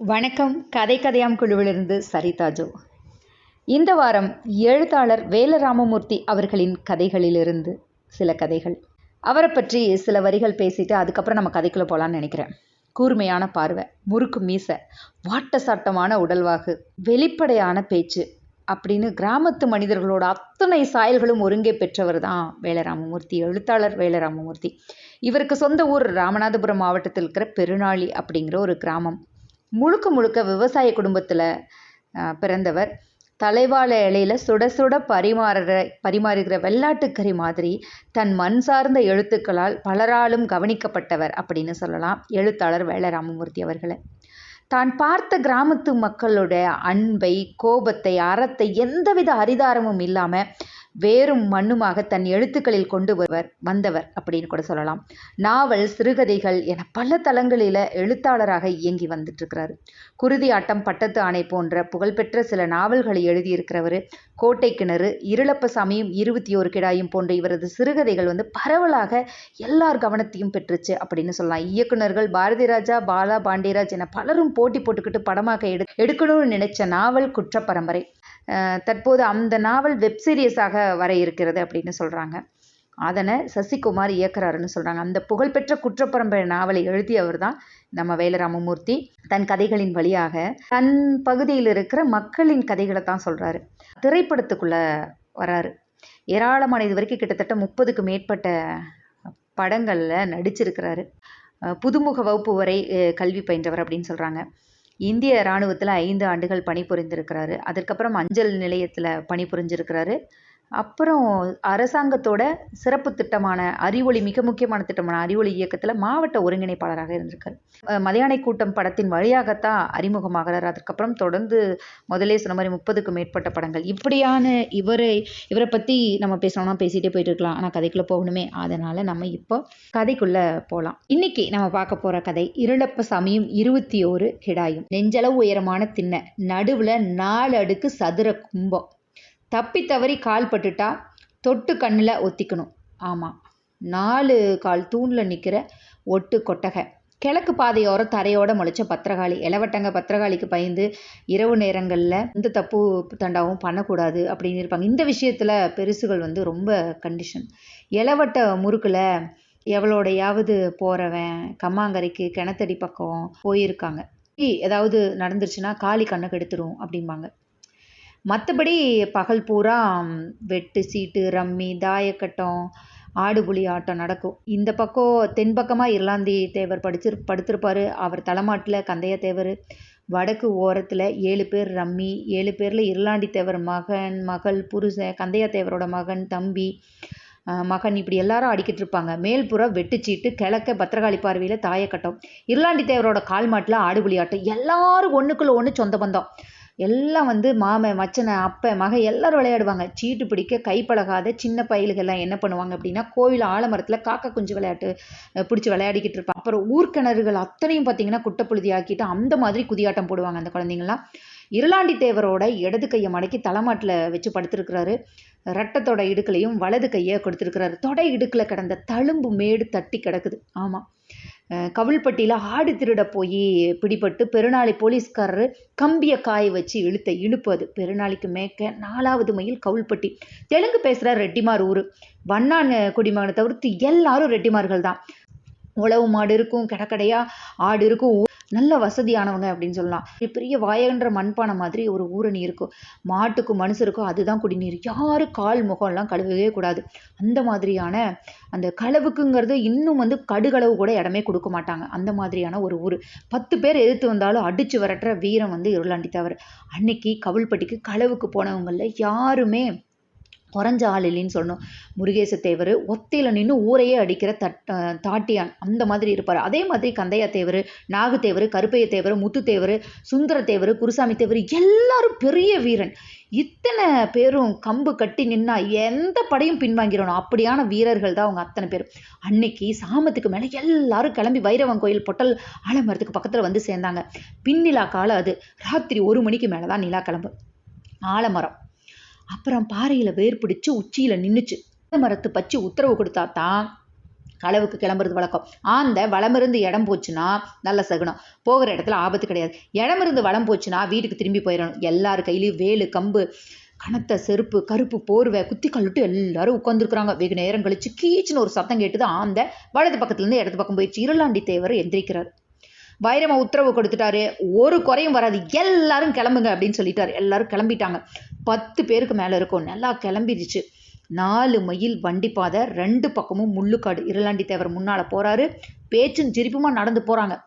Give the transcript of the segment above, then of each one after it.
வணக்கம். கதை கதையாம் குழுவிலிருந்து சரிதா ஜோ. இந்த வாரம் எழுத்தாளர் வேல ராமமூர்த்தி அவர்களின் கதைகளிலிருந்து சில கதைகள். அவரை பற்றி சில வரிகள் பேசிட்டு அதுக்கப்புறம் நம்ம கதைக்குள்ளே போகலான்னு நினைக்கிறேன். கூர்மையான பார்வை, முறுக்கு மீசை, வாட்டசாட்டமான உடல்வாகு, வெளிப்படையான பேச்சு அப்படின்னு கிராமத்து மனிதர்களோட அத்தனை சாயல்களும் ஒருங்கே பெற்றவர் தான் வேல ராமமூர்த்தி. எழுத்தாளர் வேல ராமமூர்த்தி. இவருக்கு சொந்த ஊர் ராமநாதபுரம் மாவட்டத்தில் இருக்கிற பெருநாளி அப்படிங்கிற ஒரு கிராமம். முழுக்க முழுக்க விவசாய குடும்பத்தில் பிறந்தவர். தலைவாழை இலையில் சுட சுட பரிமாறுகிற வெள்ளாட்டுக்கறி மாதிரி தன் மண் சார்ந்த எழுத்துக்களால் பலராலும் கவனிக்கப்பட்டவர் அப்படின்னு சொல்லலாம் எழுத்தாளர் வேல ராமமூர்த்தி அவர்களை. தான் பார்த்த கிராமத்து மக்களுடைய அன்பை, கோபத்தை, அறத்தை எந்தவித அரிதாரமும் இல்லாமல் வேறும் மண்ணுமாக தன் எழுத்துக்களில் கொண்டு வந்தவர் அப்படின்னு கூட சொல்லலாம். நாவல், சிறுகதைகள் என பல தளங்களில் எழுத்தாளராக இயங்கி வந்துட்டுருக்கிறாரு. குருதி ஆட்டம், பட்டத்து ஆணை போன்ற புகழ்பெற்ற சில நாவல்களை எழுதியிருக்கிறவர். கோட்டை கிணறு, இருளப்ப சாமியும் 21 கிடாயும் போன்ற இவரது சிறுகதைகள் பரவலாக எல்லார் கவனத்தையும் பெற்றுச்சு அப்படின்னு சொல்லலாம். இயக்குநர்கள் பாரதி ராஜா, பாலா, பாண்டியராஜ் என பலரும் போட்டி போட்டுக்கிட்டு படமாக எடுக்கணும்னு நினைச்ச நாவல் குற்றப்பரம்பரை. தற்போது அந்த நாவல் வெப் சீரியஸாக வர இருக்கிறது அப்படின்னு சொல்கிறாங்க. அதனை சசிகுமார் இயக்குறாருன்னு சொல்கிறாங்க. அந்த புகழ்பெற்ற குற்றப்பரம்பரை நாவலை எழுதியவர் தான் நம்ம வேல ராமமூர்த்தி. தன் கதைகளின் வழியாக தன் பகுதியில் இருக்கிற மக்களின் கதைகளை தான் சொல்கிறாரு. திரைப்படத்துக்குள்ளே வராரு. ஏராளமான இது வரைக்கும் கிட்டத்தட்ட 30க்கு மேற்பட்ட படங்களில் நடிச்சிருக்கிறாரு. புதுமுக வகுப்பு வரை கல்வி பயின்றவர் அப்படின்னு சொல்கிறாங்க. இந்திய இராணுவத்தில் 5 ஆண்டுகள் பணிபுரிந்திருக்கிறாரு. அதுக்கப்புறம் அஞ்சல் நிலையத்தில் பணிபுரிஞ்சிருக்கிறாரு. அப்புறம் அரசாங்கத்தோட சிறப்பு திட்டமான அறிவொளி, மிக முக்கியமான திட்டமான அறிவொளி இயக்கத்தில் மாவட்ட ஒருங்கிணைப்பாளராக இருந்திருக்காரு. மதியானை கூட்டம் படத்தின் வழியாகத்தான் அறிமுகமாகிறார். அதுக்கப்புறம் தொடர்ந்து முதலே சொன்ன மாதிரி 30க்கு மேற்பட்ட படங்கள். இப்படியான இவரை பற்றி நம்ம பேசணும்னா பேசிகிட்டே போயிட்டு இருக்கலாம். ஆனால் கதைக்குள்ளே போகணுமே, அதனால் நம்ம இப்போ கதைக்குள்ளே போகலாம். இன்னைக்கு நம்ம பார்க்க போகிற கதை இருளப்ப சாமியும் 21 கிடாயும். நெஞ்சளவு உயரமான திண்ணை, நடுவில் 4 அடுக்கு சதுர கும்பம். தப்பி தவறி கால் பட்டுட்டா தொட்டு கண்ணில் ஒத்திக்கணும். ஆமாம், 4 கால் தூணில் நிற்கிற ஒட்டு கொட்டகை. கிழக்கு பாதையோர தரையோட முளைச்ச பத்திரகாளி. இளவட்டங்க பத்திரகாளிக்கு பயந்து இரவு நேரங்களில் எந்த தப்பு தண்டாவும் பண்ணக்கூடாது அப்படின்னு இருப்பாங்க. இந்த விஷயத்தில் பெருசுகள் ரொம்ப கண்டிஷன். இளவட்ட முறுக்கில் எவளோடையாவது போகிறவன் கம்மாங்கரைக்கு கிணத்தடி பக்கம் போயிருக்காங்க, ஏதாவது நடந்துருச்சுன்னா காளி கண்ணை கெடுத்துடும் அப்படிம்பாங்க. மற்றபடி பகல் பூரா வெட்டு, சீட்டு, ரம்மி, தாயக்கட்டம், ஆடுபுலி ஆட்டம் நடக்கும். இந்த பக்கம் தென்பக்கமாக இருளாந்தி தேவர் படுத்திருப்பார். அவர் தலைமாட்டில் கந்தையா தேவர். வடக்கு ஓரத்தில் 7 பேர் ரம்மி, 7 பேரில் இருளாண்டி தேவர் மகன், மகள், புருஷன், கந்தையா தேவரோட மகன், தம்பி, மகன், இப்படி எல்லாரும் அடிக்கிட்டு இருப்பாங்க. மேல்புறம் வெட்டுச்சீட்டு, கிழக்க பத்திரகாளி பார்வையில் தாயக்கட்டம், இருளாண்டி தேவரோட கால் மாட்டில் ஆடுபுலி ஆட்டம். எல்லாரும் ஒன்றுக்குள்ள ஒன்று சொந்த பந்தம். எல்லாம் மாமன், மச்சனை, அப்ப, மக எல்லாரும் விளையாடுவாங்க. சீட்டு பிடிக்க கைப்பழகாத சின்ன பயல்கள்லாம் என்ன பண்ணுவாங்க அப்படின்னா, கோவில் ஆலமரத்தில் காக்கா குஞ்சு விளையாட்டு பிடிச்சி விளையாடிக்கிட்டு இருப்பாங்க. அப்புறம் ஊர்க்கிணறுகள் அத்தனையும் பார்த்தீங்கன்னா குட்டைப்புழுதி ஆக்கிட்டு அந்த மாதிரி குதியாட்டம் போடுவாங்க அந்த குழந்தைங்களாம். இருளாண்டி தேவரோட இடது கையை மடக்கி தலைமாட்டில் வச்சு படுத்திருக்கிறாரு. ரட்டத்தோட இடுக்கலையும் வலது கையை கொடுத்துருக்கிறாரு. தொடை இடுக்கில் கிடந்த தழும்பு மேடு தட்டி கிடக்குது. ஆமாம், கவிழ்பட்டியில் ஆடு திருட போய் பிடிபட்டு பெருநாளி போலீஸ்காரரு கம்பியை காய வச்சு இழுத்த இழுப்பு அது. பெருநாளிக்கு மேற்க 4வது மைல் கவிழ்பட்டி. தெலுங்கு பேசுகிற ரெட்டிமார் ஊர். வண்ணான் குடிமகனை தவிர்த்து எல்லாரும் ரெட்டிமார்கள் தான். உழவு மாடு இருக்கும், கடக்கடையாக ஆடு இருக்கும். நல்ல வசதியானவங்க அப்படின்னு சொல்லலாம். பெரிய வாயன்ற மண்பானை மாதிரி ஒரு ஊரணி இருக்கும். மாட்டுக்கும் மனுஷருக்கும் அதுதான் குடிநீர். யாரும் கால் முகம்லாம் கழுவவே கூடாது. அந்த மாதிரியான அந்த களவுக்குங்கிறது இன்னும் கடுகளவு கூட இடமே கொடுக்க மாட்டாங்க. அந்த மாதிரியான ஒரு ஊர். 10 பேர் எதிர்த்து வந்தாலும் அடித்து விரட்டுற வீரம் இருளாண்டி தேவர். அன்னைக்கு கவிழ்பட்டிக்கு களவுக்கு போனவங்களில் யாருமே குறைஞ்ச ஆள் இல்லைன்னு சொல்லணும். முருகேச தேவர் ஒத்தையில் நின்று ஊரையே அடிக்கிற தாட்டியான் அந்த மாதிரி இருப்பார். அதே மாதிரி கந்தையா தேவர், நாகு தேவர், கருப்பைய தேவர், முத்து தேவர், சுந்தர தேவர், குருசாமி தேவர் எல்லாரும் பெரிய வீரன். இத்தனை பேரும் கம்பு கட்டி நின்னா எந்த படையும் பின்வாங்கிடணும். அப்படியான வீரர்கள் தான் அவங்க அத்தனை பேரும். அன்னைக்கு சாமத்துக்கு மேலே எல்லாரும் கிளம்பி வைரவன் கோயில் பொட்டல் ஆலமரத்துக்கு பக்கத்தில் சேர்ந்தாங்க. பின்னிலா காலம் அது. ராத்திரி 1 மணிக்கு மேலே தான் நிலா கிளம்பு. ஆலமரம் அப்புறம் பாறையில் வேர் பிடிச்சு உச்சியில் நின்றுச்சு. மரத்து பச்சு உத்தரவு கொடுத்தா தான் களவுக்கு கிளம்புறது வழக்கம். ஆந்தை வளமிருந்து இடம் போச்சுன்னா நல்ல சகுனம், போகிற இடத்துல ஆபத்து கிடையாது. இடமிருந்து வளம் போச்சுன்னா வீட்டுக்கு திரும்பி போயிடணும். எல்லார் கையிலையும் வேலு, கம்பு, கனத்த செருப்பு, கருப்பு போர்வை, குத்தி கல்லுட்டு எல்லாரும் உட்காந்துருக்குறாங்க. வெகு நேரம் கழிச்சு கீச்சுன்னு ஒரு சத்தம் கேட்டுது. ஆந்தை வலது பக்கத்துலேருந்து இடது பக்கம் போயிடுச்சு. இருளாண்டி தேவர் எந்திரிக்கிறார். வைரமா உத்தரவு கொடுத்துட்டாரு, ஒரு குறையும் வராது, எல்லாரும் கிளம்புங்க அப்படின்னு சொல்லிட்டாரு. எல்லாரும் கிளம்பிட்டாங்க. 10 பேருக்கு மேலே இருக்கும். நல்லா கிளம்பிடுச்சு. 4 மைல் வண்டி பாதை, 2 பக்கமும் முள்ளுக்காடு. இருளாண்டி தேவர் முன்னால் போகிறாரு. பேச்சும் சிரிப்புமா நடந்து போகிறாங்க.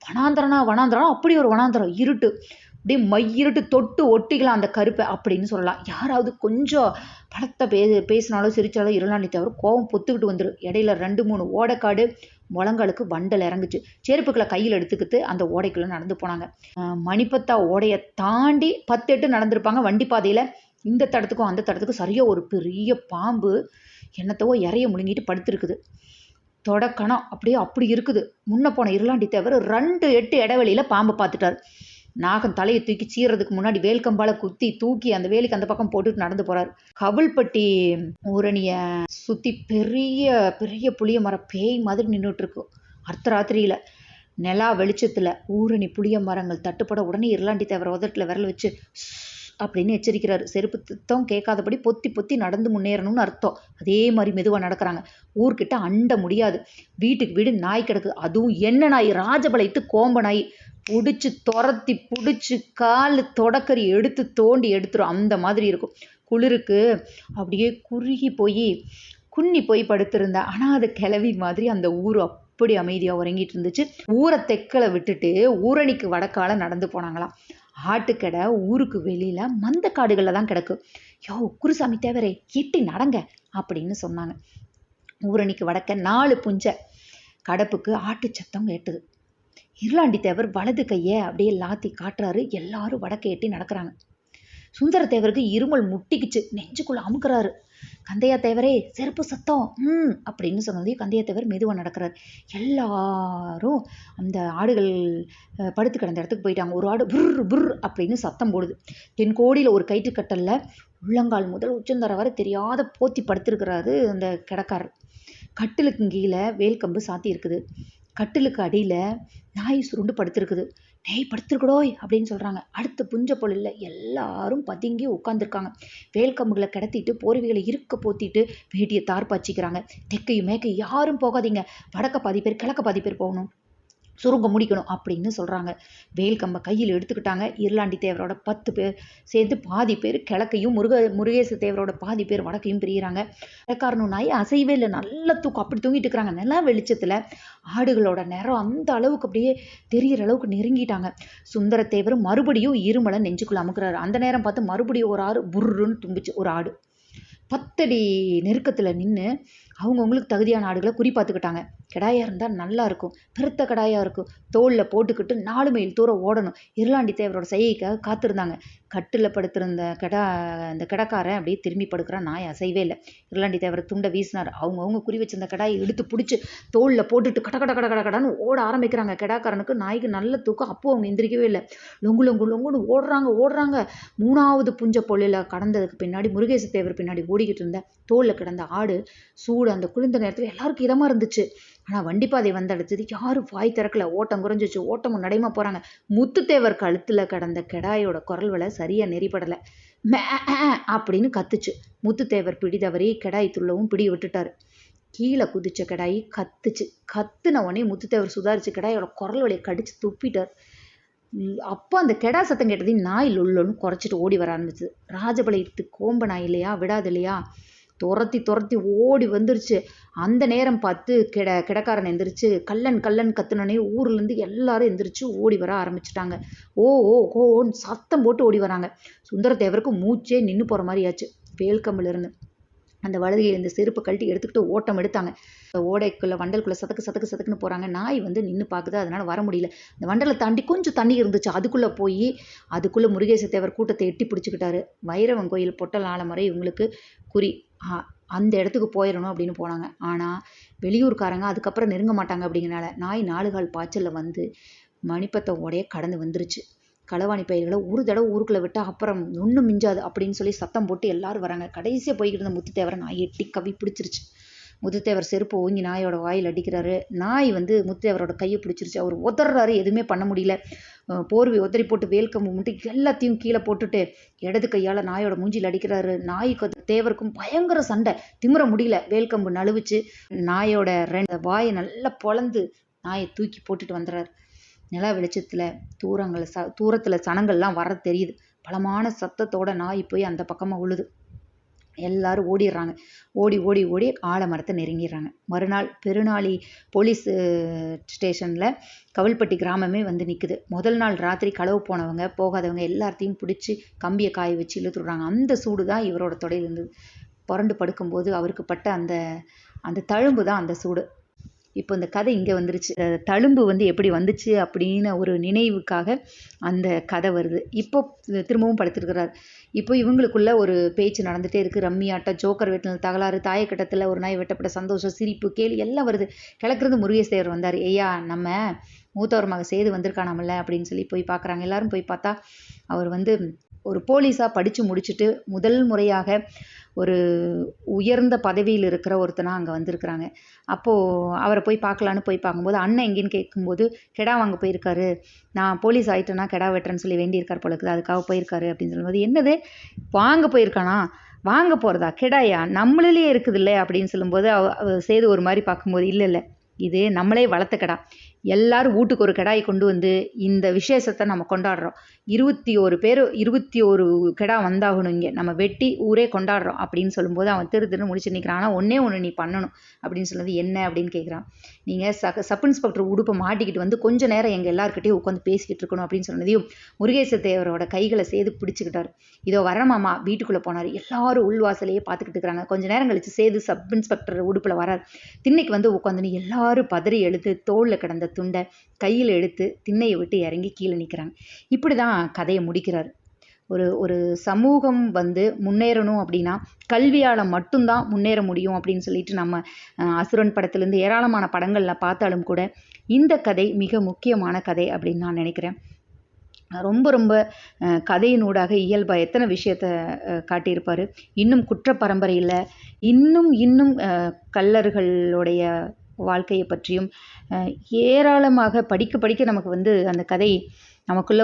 வனாந்திரம்னா அப்படி ஒரு வனாந்திரம். இருட்டு, அப்படியே மையிருட்டு, தொட்டு ஒட்டிக்கலாம் அந்த கருப்பை அப்படின்னு சொல்லலாம். யாராவது கொஞ்சம் பலத்தை பேசினாலும் சிரிச்சாலும் இருளாண்டி தேவர் கோபம் பொத்துக்கிட்டு வந்துடும். இடையில 2-3 ஓடைக்காடு, முழங்காலுக்கு வண்டல் இறங்குச்சு. செருப்புக்களை கையில் எடுத்துக்கிட்டு அந்த ஓடைக்குள்ளே நடந்து போனாங்க. மணிப்பத்தா ஓடையை தாண்டி 10-8 நடந்திருப்பாங்க. வண்டி பாதையில் இந்த தடத்துக்கும் அந்த தடத்துக்கும் சரியாக ஒரு பெரிய பாம்பு என்னத்தவோ இறைய முழுங்கிட்டு படுத்துருக்குது. தொடக்கணம் அப்படியே அப்படி இருக்குது. முன்ன போன இருளாண்டி தேவர் 2 8 இடைவெளியில் பாம்பை பார்த்துட்டார். நாகம் தலையை தூக்கி சீறதுக்கு முன்னாடி வேல்கம்பால குத்தி தூக்கி அந்த வேலிக்கு அந்த பக்கம் போட்டுட்டு நடந்து போறாரு. கவிழ்பட்டி ஊரணிய சுத்தி பெரிய பெரிய புளிய மரம் பேய் மாதிரி நின்றுட்டு இருக்கு. அர்த்தராத்திரியில நிலா வெளிச்சத்துல ஊரணி புளிய மரங்கள் தட்டுப்பட உடனே இருளாண்டி தேவர் உதட்டுல விரல் வச்சு அப்படின்னு எச்சரிக்கிறாரு. செருப்பு திட்டம் கேட்காதபடி பொத்தி பொத்தி நடந்து முன்னேறணும்னு அர்த்தம். அதே மாதிரி மெதுவாக நடக்கிறாங்க. ஊர்கிட்ட அண்ட முடியாது. வீட்டுக்கு வீடு நாய் கிடக்குது. அதுவும் என்ன நாய்? ராஜபலைத்து கோம்ப நாய். துரத்தி பிடிச்சி கால் தொடக்கறி எடுத்து தோண்டி எடுத்துரும். அந்த மாதிரி இருக்கும். குளிருக்கு அப்படியே குறுகி போய் குன்னி போய் படுத்திருந்தா அனாத கிளவி மாதிரி அந்த ஊர் அப்படி அமைதியாக உறங்கிட்டு இருந்துச்சு. ஊரை தெக்கலை விட்டுட்டு ஊரணிக்கு வடக்கால நடந்து போனாங்களாம். ஆட்டுக்கடை ஊருக்கு வெளியில மந்த காடுகளில் தான் கிடக்கு. யோ குருசாமி தேவரே, எட்டி நடங்க அப்படின்னு சொன்னாங்க. ஊரணிக்கு வடக்க 4 புஞ்சை கடப்புக்கு ஆட்டு சத்தம் கேட்டுது. இருளாண்டி தேவர் வலது கையை அப்படியே லாத்தி காட்டுறாரு. எல்லாரும் வடக்க எட்டி நடக்கிறாங்க. சுந்தர தேவருக்கு இருமல் முட்டிக்குச்சு. நெஞ்சுக்குள்ள அமுக்குறாரு. கந்தையா தேவரே, செருப்பு சத்தம் அப்படின்னு சொன்னதையும் கந்தையா தேவர் மெதுவாக நடக்கிறார். எல்லாரும் அந்த ஆடுகள் படுத்து கிடந்த இடத்துக்கு போயிட்டாங்க. ஒரு ஆடு புர் புர் அப்படின்னு சத்தம் போடுது. தென்கோடியில் ஒரு கயிற்றுக்கட்டல்ல உள்ளங்கால் முதல் உச்சந்தர வரை தெரியாத போத்தி படுத்திருக்கிறாரு அந்த கிடக்காரர். கட்டிலுக்கு கீழே வேல்கம்பு சாத்தி இருக்குது. கட்டிலுக்கு அடியில் நாய் சுருண்டு படுத்திருக்குது. நெய் படுத்துருக்கடோய் அப்படின்னு சொல்கிறாங்க. அடுத்த புஞ்ச பொருளில் எல்லாரும் பதுங்கி உட்காந்துருக்காங்க. வேல்கம்புகளை கிடத்திட்டு போர்வைகளை இருக்க போத்திட்டு வேட்டியை தார்பாச்சிக்கிறாங்க. தெக்கையும் மேக்கையும் யாரும் போகாதீங்க, வடக்க பாதி பேர் கிழக்க பாதி பேர் போகணும், சுருங்க முடிக்கணும் அப்படின்னு சொல்கிறாங்க. வேல்கம்பை கையில் எடுத்துக்கிட்டாங்க. இருளாண்டி தேவரோட 10 பேர் சேர்ந்து பாதி பேர் கிழக்கையும் முருகேச தேவரோட பாதி பேர் வடக்கையும் பிரிகிறாங்க. இடக்காரனும் நாய் அசைவே இல்லை. நல்ல தூக்கம், அப்படி தூங்கிட்டு இருக்கிறாங்க. நில வெளிச்சத்தில் ஆடுகளோட நேரம் அந்த அளவுக்கு அப்படியே தெரிகிற அளவுக்கு நெருங்கிட்டாங்க. சுந்தர தேவர் மறுபடியும் இருமலை நெஞ்சுக்குள்ள அமுக்குறாரு. அந்த நேரம் பார்த்து மறுபடியும் ஒரு ஆடு புர்ருன்னு தும்பிச்சு. ஒரு ஆடு 10 அடி நெருக்கத்தில் நின்று அவங்கவுங்களுக்கு தகுதியான ஆடுகளை குறி பார்த்துக்கிட்டாங்க. கிடாயாக இருந்தால் நல்லா இருக்கும், பெருத்த கிடாயாக இருக்கும், தோளில் போட்டுக்கிட்டு 4 மைல் தூரம் ஓடணும். இருளாண்டி தேவரோட செய்கைக்காக காத்திருந்தாங்க. கட்டில் படுத்திருந்த அந்த கிடக்காரன் அப்படியே திரும்பி படுக்கிறான். நாய் அசைவே இல்லை. இருளாண்டி தேவர் துண்டை வீசினார். அவங்கவுங்க குறி வச்சிருந்த கிடாயை எடுத்து பிடிச்சி தோளில் போட்டுட்டு கட கட கட கடன்னு ஓட ஆரம்பிக்கிறாங்க. கிடாக்காரனுக்கு நாய்க்கு நல்ல தூக்கம். அப்போ அவங்க எந்திரிக்கவே இல்லை. லொங்கு லொங்கு லொங்குன்னு ஓடுறாங்க. 3வது புஞ்ச பொல்லில் கடந்ததுக்கு பின்னாடி முருகேச தேவர் பின்னாடி ஓடிக்கிட்டு இருந்த தோளில் கிடந்த ஆடு சூடு அந்த குளிர்ந்த நேரத்தில் எல்லாருக்கும் இதமாக இருந்துச்சு. ஆனால் வண்டிப்பாதை வந்தடைச்சது. யாரும் வாய் திறக்கல. ஓட்டம் குறைஞ்சிச்சு. ஓட்டமும் நடைமா போகிறாங்க. முத்துத்தேவர் கழுத்தில் கடந்த கிடாயோட குரல் வலை சரியாக நெறிப்படலை. மே அப்படின்னு கத்துச்சு. முத்துத்தேவர் பிடி தவறி கிடாய் துள்ளவும் பிடி விட்டுட்டாரு. கீழே குதிச்ச கிடாயி கத்துச்சு. கத்துன உடனே முத்துத்தேவர் சுதாரிச்சு கிடாயோட குரல் வலையை கடிச்சு துப்பிட்டார். அப்போ அந்த கெடா சத்தம் கேட்டதையும் நாய் லொல்லொன்னு குறைச்சிட்டு ஓடி வர ஆரம்பிச்சு. ராஜபாளையத்து கோம்ப நாய் இல்லையா, விடாது இல்லையா, துரத்தி ஓடி வந்துருச்சு. அந்த நேரம் பார்த்து கிடக்காரன் எந்திரிச்சு கல்லன் கத்துனனே ஊர்லேருந்து எல்லாரும் எந்திரிச்சு ஓடி வர ஆரம்பிச்சிட்டாங்க. ஓன்னு சத்தம் போட்டு ஓடி வராங்க. சுந்தரத்தேவருக்கு மூச்சே நின்று போகிற மாதிரி ஆச்சு. வேல்கம்பிலிருந்து அந்த வலதுகையில் இந்த செருப்பை கழட்டி எடுத்துக்கிட்டு ஓட்டம் எடுத்தாங்க. ஓடைக்குள்ளே வண்டலுக்குள்ளே சதக்குன்னு போகிறாங்க. நாய் நின்று பார்க்குது. அதனால் வர முடியல. இந்த வண்டலை தாண்டி கொஞ்சம் தண்ணி இருந்துச்சு. அதுக்குள்ளே முருகேச தேவர் கூட்டத்தை எட்டி பிடிச்சிக்கிட்டாரு. வைரவன் கோயில் பொட்டல் ஆலமரை இவங்களுக்கு குறி. அந்த இடத்துக்கு போயிடணும் அப்படின்னு போனாங்க. ஆனால் வெளியூர்காரங்க அதுக்கப்புறம் நெருங்க மாட்டாங்க. அப்படிங்கிறனால நாய் 4 கால் பாய்ச்சலில் வந்து மணிப்பத்த ஓடைய கடந்து வந்துருச்சு. களவாணி பயிர்களை ஒரு தடவை ஊருக்குள்ளே விட்டால் அப்புறம் ஒன்றும் மிஞ்சாது அப்படின்னு சொல்லி சத்தம் போட்டு எல்லாரும் வராங்க. கடைசியாக போய்கிட்டு இருந்த முத்துத்தேவரை நாய் எட்டி கவி பிடிச்சிருச்சு. முத்துத்தேவர் செருப்பு ஓங்கி நாயோட வாயில் அடிக்கிறாரு. நாய் வந்து முத்துத்தேவரோட கையை பிடிச்சிருச்சு. அவர் உதறாரு, எதுவுமே பண்ண முடியல. போர்வை உதறி போட்டு வேல்கம்பு மட்டும் எல்லாத்தையும் கீழே போட்டுட்டு இடது கையால் நாயோட மூஞ்சியில் அடிக்கிறாரு. நாய்க்கு தேவருக்கும் பயங்கர சண்டை, திமிர முடியல. வேல்கம்பு நழுவிச்சு நாயோட 2 வாயை நல்லா பொளந்து நாயை தூக்கி போட்டுட்டு வந்துடுறாரு. நில வெளிச்சத்தில் தூரத்தில் சனங்கள்லாம் வர தெரியுது. பலமான சத்தத்தோட நாய் போய் அந்த பக்கமாக உழுது. எல்லாரும் ஓடிடுறாங்க. ஓடி ஓடி ஓடி ஆலமரத்தை நெருங்கிடுறாங்க. மறுநாள் பெருநாளி போலீஸ் ஸ்டேஷனில் கவிழ்பட்டி கிராமமே வந்து நிற்குது. முதல் நாள் ராத்திரி களவு போனவங்க போகாதவங்க எல்லாத்தையும் பிடிச்சி கம்பியை காய வச்சு இழுத்துடுறாங்க. அந்த சூடு தான் இவரோட தொடையில் இருந்தது. புரண்டு படுக்கும்போது அவருக்கு பட்ட அந்த தழும்பு தான் அந்த சூடு. இப்போ இந்த கதை இங்கே வந்துருச்சு. தழும்பு வந்து எப்படி வந்துச்சு அப்படின்னு ஒரு நினைவுக்காக அந்த கதை வருது. இப்போ திரும்பவும் படுத்திருக்கிறார். இப்போ இவங்களுக்குள்ள ஒரு பேச்சு நடந்துகிட்டே இருக்குது. ரம்மியாட்டம், ஜோக்கர் வெட்டினது தகராறு, தாயக்கட்டத்தில் ஒரு நாய் வெட்டப்பட்ட சந்தோஷம், சிரிப்பு, கேலி எல்லாம் வருது. கிழக்கிறது முருகேசேவர் வந்தார். ஐயா, நம்ம மூத்தவர் மக சேது வந்திருக்கானாமல்ல அப்படின்னு சொல்லி போய் பார்க்குறாங்க. எல்லாரும் போய் பார்த்தா அவர் வந்து ஒரு போலீஸாக படித்து முடிச்சுட்டு முதல் முறையாக ஒரு உயர்ந்த பதவியில் இருக்கிற ஒருத்தனா அங்கே வந்திருக்கிறாங்க. அப்போது அவரை போய் பார்க்கலான்னு போய் பார்க்கும்போது அண்ணன் எங்கேன்னு கேட்கும்போது கெடா வாங்க போயிருக்காரு, நான் போலீஸ் ஆகிட்டேன்னா கெடா வெட்டுறேன்னு சொல்லி வேண்டியிருக்கார் போல இருக்குது, அதுக்காக போயிருக்காரு அப்படின்னு சொல்லும்போது, என்னது வாங்க போயிருக்கானா, வாங்க போகிறதா, கெடாயா நம்மளிலேயே இருக்குது இல்லை அப்படின்னு சொல்லும்போது சேது ஒரு மாதிரி பார்க்கும்போது, இல்லை இது நம்மளே வளர்த்த கெடா, எல்லாரும் வீட்டுக்கு ஒரு கெடாயை கொண்டு வந்து இந்த விசேஷத்தை நம்ம கொண்டாடுறோம். 21 கெடா வந்தாகணும், இங்கே நம்ம வெட்டி ஊரே கொண்டாடுறோம் அப்படின்னு சொல்லும்போது அவன் திரு முடிச்சு நிற்கிறான். ஆனால் ஒன்று நீ பண்ணணும் அப்படின்னு சொன்னது என்ன அப்படின்னு கேட்குறான். நீங்கள் சப் இன்ஸ்பெக்டர் உடுப்பை மாட்டிக்கிட்டு வந்து கொஞ்சம் நேரம் எங்கள் எல்லாருக்கிட்டையும் உட்காந்து பேசிக்கிட்டு இருக்கணும் அப்படின்னு சொன்னதையும் முருகேச தேவரோட கைகளை சேது பிடிச்சிக்கிட்டார். இதோ வரமாமா வீட்டுக்குள்ளே போனார். எல்லாரும் உள்வாசலையே பார்த்துக்கிட்டு இருக்கிறாங்க. கொஞ்சம் நேரம் கழிச்சு சேது சப் இன்ஸ்பெக்டர் உடுப்பில் வரார். திண்ணைக்கு வந்து உட்காந்துன்னு எல்லாரும் பதறி எழுத்து தோளில் கிடந்த துண்டை கையில் எடுத்து திண்ணையை விட்டு இறங்கி கீழே நிற்கிறாங்க. இப்படி தான் கதையை முடிக்கிறார். ஒரு சமூகம் வந்து முன்னேறணும் அப்படின்னா கல்வியால் மட்டும்தான் முன்னேற முடியும் அப்படின்னு சொல்லிட்டு நம்ம அசுரன் படத்துலேருந்து ஏராளமான படங்களில் பார்த்தாலும் கூட இந்த கதை மிக முக்கியமான கதை அப்படின்னு நான் நினைக்கிறேன். ரொம்ப கதையினூடாக இயல்பாக எத்தனை விஷயத்தை காட்டியிருப்பார். இன்னும் குற்ற பரம்பரையில் இன்னும் கள்ளர்களுடைய வாழ்க்கையை பற்றியும் ஏராளமாக படிக்க நமக்கு வந்து அந்த கதை நமக்குள்ள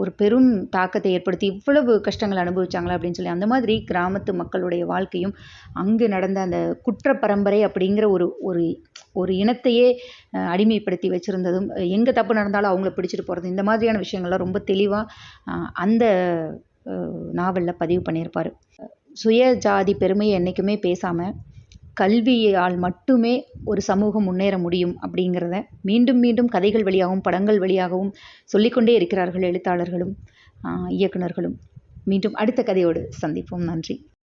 ஒரு பெரும் தாக்கத்தை ஏற்படுத்தி இவ்வளவு கஷ்டங்கள் அனுபவிச்சாங்களா அப்படின்னு சொல்லி அந்த மாதிரி கிராமத்து மக்களுடைய வாழ்க்கையும் அங்கு நடந்த அந்த குற்ற பரம்பரை அப்படிங்கிற ஒரு இனத்தையே அடிமைப்படுத்தி வச்சுருந்ததும், எங்கே தப்பு நடந்தாலும் அவங்கள பிடிச்சிட்டு போகிறது, இந்த மாதிரியான விஷயங்கள்லாம் ரொம்ப தெளிவாக அந்த நாவலில் பதிவு பண்ணியிருப்பார். சுய ஜாதி பெருமையை என்றைக்குமே பேசாமல் கல்வியால் மட்டுமே ஒரு சமூகம் முன்னேற முடியும் அப்படிங்கிறத மீண்டும் கதைகள் வழியாகவும் படங்கள் வழியாகவும் சொல்லிக்கொண்டே இருக்கிறார்கள் எழுத்தாளர்களும் இயக்குனர்களும். மீண்டும் அடுத்த கதையோடு சந்திப்போம். நன்றி.